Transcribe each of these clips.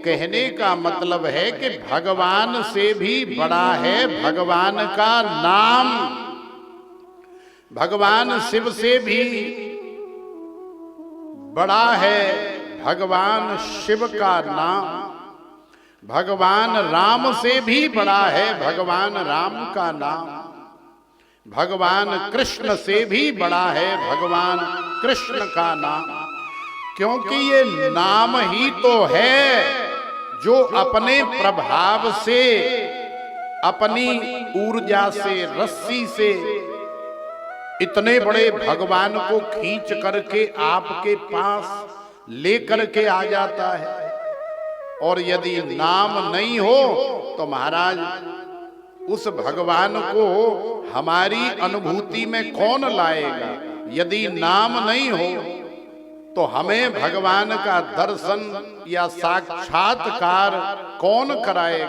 कहने का मतलब है कि भगवान से भी बड़ा है भगवान का नाम। भगवान शिव से भी बड़ा है भगवान शिव का नाम। भगवान राम से भी बड़ा है भगवान राम का नाम। भगवान कृष्ण से भी बड़ा है भगवान कृष्ण का नाम। क्योंकि ये नाम ही तो है जो अपने प्रभाव से, अपनी ऊर्जा से, रस्सी से इतने बड़े भगवान को खींच करके आपके पास लेकर के आ जाता है। और यदि नाम नहीं हो तो महाराज उस भगवान को हमारी अनुभूति में कौन लाएगा। यदि नाम नहीं हो तो हमें भगवान का दर्शन या साक्षात्कार कौन कराएगा।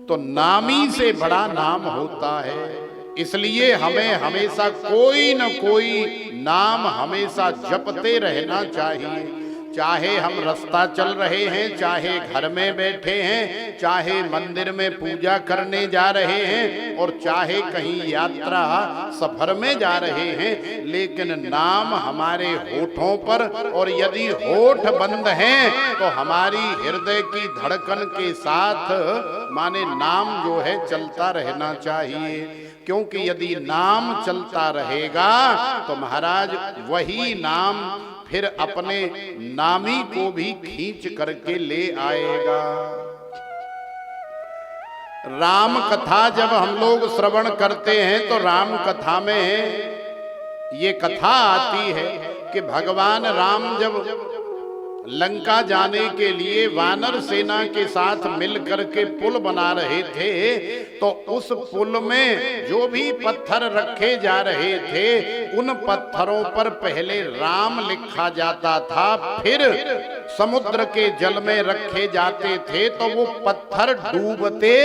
तो नामी से बड़ा नाम होता है। इसलिए हमें हमेशा कोई न कोई नाम हमेशा जपते रहना चाहिए। चाहे हम रास्ता चल रहे हैं, चाहे घर में बैठे हैं, चाहे मंदिर में पूजा करने जा रहे हैं और चाहे कहीं यात्रा सफर में जा रहे हैं, लेकिन नाम हमारे होठों पर, और यदि होठ बंद हैं तो हमारी हृदय की धड़कन के साथ माने नाम जो है चलता रहना चाहिए। क्योंकि यदि नाम चलता रहेगा तो महाराज वही नाम फिर अपने नामी को भी खींच करके ले आएगा। राम कथा जब हम लोग श्रवण करते हैं तो राम कथा में ये कथा आती है कि भगवान राम जब लंका जाने के लिए वानर सेना के साथ मिलकर के पुल बना रहे थे तो उस पुल में जो भी पत्थर रखे जा रहे थे उन पत्थरों पर पहले राम लिखा जाता था, फिर समुद्र के जल में रखे जाते थे तो वो पत्थर डूबते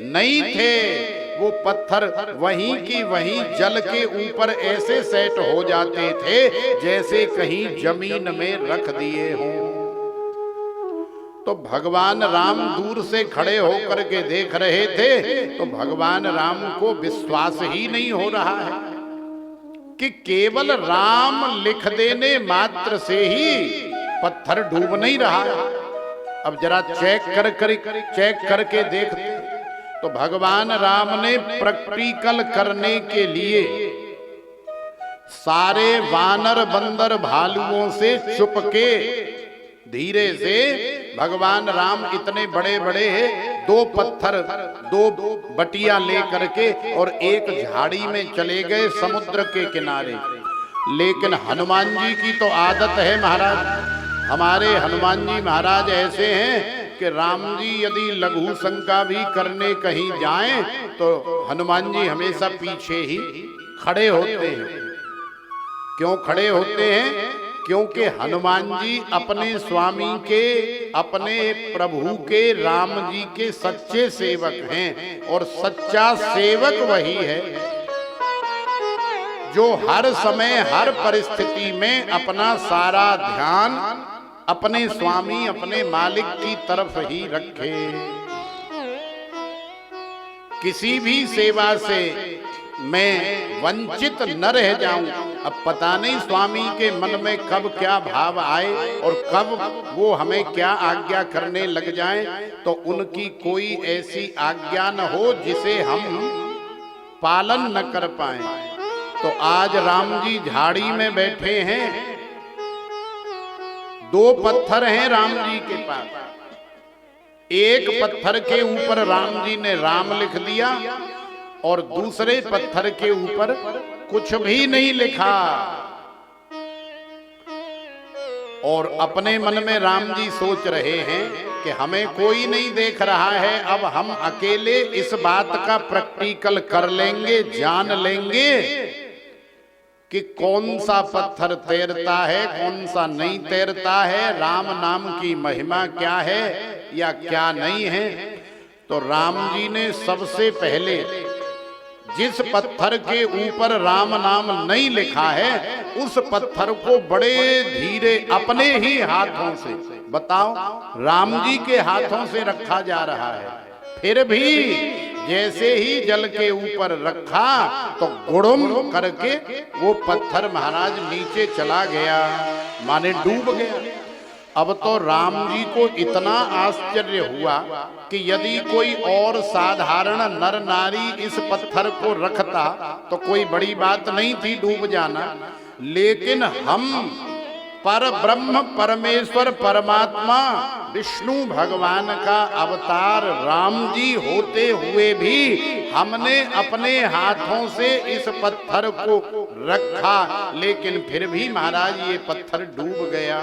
नहीं थे। वो पत्थर वहीं की वहीं जल के ऊपर ऐसे सेट हो जाते थे जैसे कहीं जमीन में रख दिए हों। तो भगवान राम दूर से खड़े होकर के देख रहे थे तो भगवान राम को विश्वास ही नहीं हो रहा है कि केवल राम लिख देने मात्र से ही पत्थर डूब नहीं रहा है। अब जरा चेक करके देखते तो भगवान राम ने प्रैक्टिकल करने के लिए सारे वानर बंदर भालुओं से छुपके धीरे से भगवान राम इतने बड़े बड़े दो पत्थर, दो बटिया लेकर के और एक झाड़ी में चले गए समुद्र के किनारे। लेकिन हनुमान जी की तो आदत है महाराज, हमारे हनुमान जी महाराज ऐसे हैं कि राम जी यदि लघु शंका भी करने कहीं जाएं तो हनुमान जी हमेशा पीछे ही खड़े होते हैं। क्यों खड़े होते हैं? क्योंकि हनुमान जी अपने स्वामी के, अपने प्रभु के, राम जी के सच्चे सेवक हैं। और सच्चा सेवक वही है जो हर समय हर परिस्थिति में अपना सारा ध्यान अपने स्वामी, अपने मालिक की तरफ ही रखे। किसी भी सेवा से मैं वंचित न रह जाऊं। अब पता नहीं स्वामी के मन में कब क्या भाव आए और कब वो हमें क्या आज्ञा करने लग जाएं, तो उनकी कोई ऐसी आज्ञा न हो जिसे हम पालन न कर पाएं। तो आज राम जी झाड़ी में बैठे हैं, दो पत्थर हैं राम जी के पास। एक पत्थर के ऊपर राम जी ने राम लिख दिया और दूसरे पत्थर के ऊपर कुछ भी नहीं लिखा। और अपने मन में राम जी सोच रहे हैं कि हमें कोई नहीं देख रहा है, अब हम अकेले इस बात का प्रैक्टिकल कर लेंगे, जान लेंगे कि कौन सा पत्थर तैरता है, कौन सा नहीं तैरता है, राम नाम की महिमा क्या है या क्या नहीं है। तो राम जी ने सबसे पहले जिस पत्थर के ऊपर राम नाम नहीं लिखा है उस पत्थर को बड़े धीरे अपने ही हाथों से बताओ, राम जी के हाथों से रखा जा रहा है, फिर भी जैसे ही जल के ऊपर रखा तो गुड़ुम करके वो पत्थर महाराज नीचे चला गया, माने डूब गया। अब तो राम जी को इतना आश्चर्य हुआ कि यदि कोई और साधारण नर नारी इस पत्थर को रखता तो कोई बड़ी बात नहीं थी डूब जाना, लेकिन हम पर ब्रह्म परमेश्वर परमात्मा विष्णु भगवान का अवतार राम जी होते हुए भी हमने अपने हाथों से इस पत्थर को रखा, लेकिन फिर भी महाराज ये पत्थर डूब गया।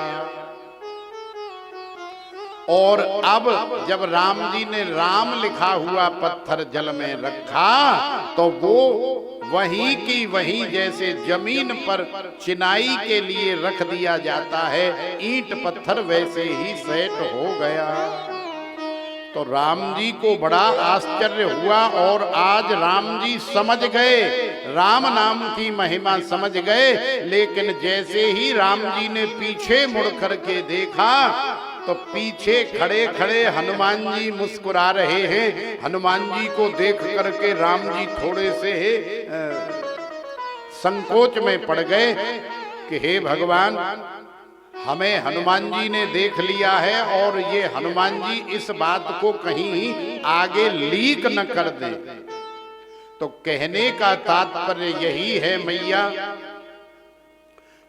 और अब जब राम जी ने राम लिखा हुआ पत्थर जल में रखा तो वो वहीं की वहीं जैसे जमीन पर चिनाई के लिए रख दिया जाता है ईंट पत्थर, वैसे ही सेट हो गया। तो राम जी को बड़ा आश्चर्य हुआ और आज राम जी समझ गए, राम नाम की महिमा समझ गए। लेकिन जैसे ही राम जी ने पीछे मुड़ करके देखा तो पीछे खड़े खड़े हनुमान जी मुस्कुरा रहे हैं। हनुमान जी को देख करके राम जी थोड़े से संकोच में पड़ गए कि हे भगवान, हमें हनुमान जी ने देख लिया है और ये हनुमान जी इस बात को कहीं आगे लीक न कर दे। तो कहने का तात्पर्य यही है मैया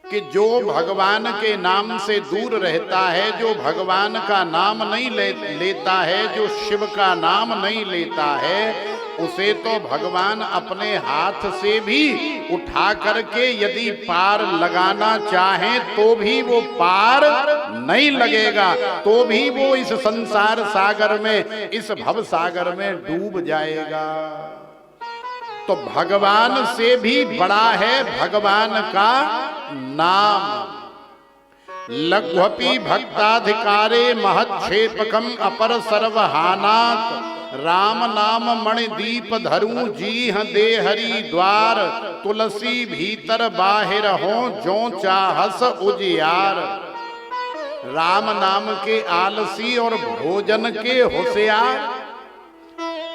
कि जो भगवान के नाम से दूर रहता है, जो भगवान का नाम नहीं लेता है, जो शिव का नाम नहीं लेता है, उसे तो भगवान अपने हाथ से भी उठा करके यदि पार लगाना चाहे तो भी वो पार नहीं लगेगा, तो भी वो इस संसार सागर में, इस भव सागर में डूब जाएगा। तो भगवान से भी बड़ा है भगवान का नाम। लघ्वपि भक्ताधिकारे महच्छेपकम अपर सर्वहानात, राम नाम मणिदीप धरू जीह दे हरि द्वार, तुलसी भीतर बाहिर हो जो चाहस उजियार। राम नाम के आलसी और भोजन के होशियार।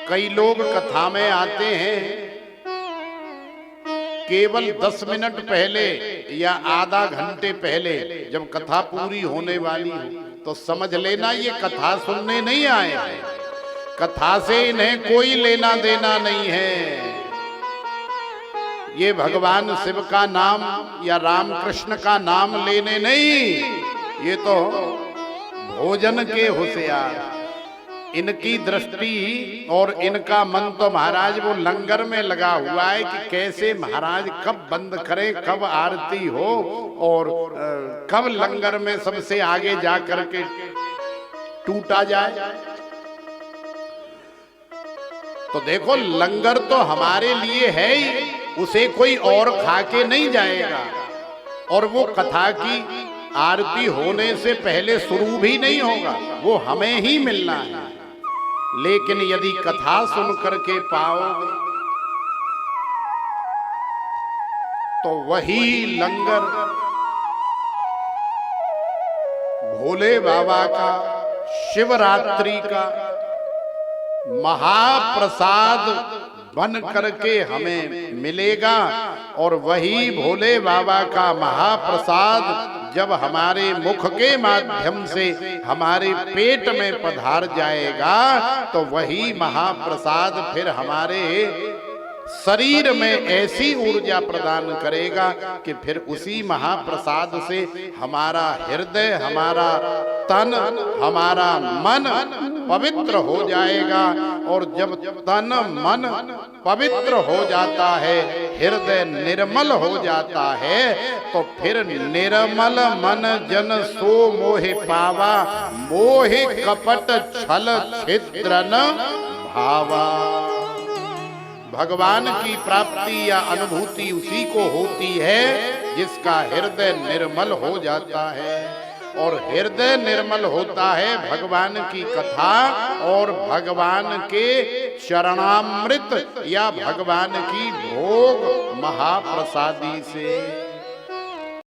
कई लोग कथा में आते हैं, केवल 10 मिनट पहले या आधा घंटे पहले जब कथा पूरी होने वाली हो तो समझ लेना ये कथा सुनने नहीं आए हैं, कथा से इन्हें कोई लेना देना नहीं है। ये भगवान शिव का नाम या राम कृष्ण का नाम लेने नहीं, ये तो भोजन के होशियार। इनकी दृष्टि और इनका मन तो महाराज वो लंगर में लगा हुआ है कि कैसे महाराज कब बंद करें, कब आरती हो और कब लंगर में सबसे आगे जा करके टूटा जाए। तो देखो, लंगर तो हमारे लिए है ही, उसे कोई और खा के नहीं जाएगा और वो कथा की आरती होने से पहले शुरू भी नहीं होगा, वो हमें ही मिलना है। लेकिन यदि कथा सुन करके पाओगे तो वही लंगर भोले बाबा का शिवरात्रि का महाप्रसाद बन करके हमें मिलेगा। और वही भोले बाबा का महाप्रसाद जब हमारे मुख के माध्यम से हमारे पेट में पधार जाएगा तो वही महाप्रसाद फिर हमारे शरीर में ऐसी ऊर्जा प्रदान करेगा कि फिर उसी महाप्रसाद से हमारा हृदय, हमारा तन, हमारा मन पवित्र हो जाएगा। और जब तन मन पवित्र हो जाता है, हृदय निर्मल हो जाता है, तो फिर निर्मल मन जन सो मोहे पावा, मोहे कपट छल छिद्र न भावा। भगवान की प्राप्ति या अनुभूति उसी को होती है जिसका हृदय निर्मल हो जाता है। और हृदय निर्मल होता है भगवान की कथा और भगवान के चरणामृत या भगवान की भोग महाप्रसादी से।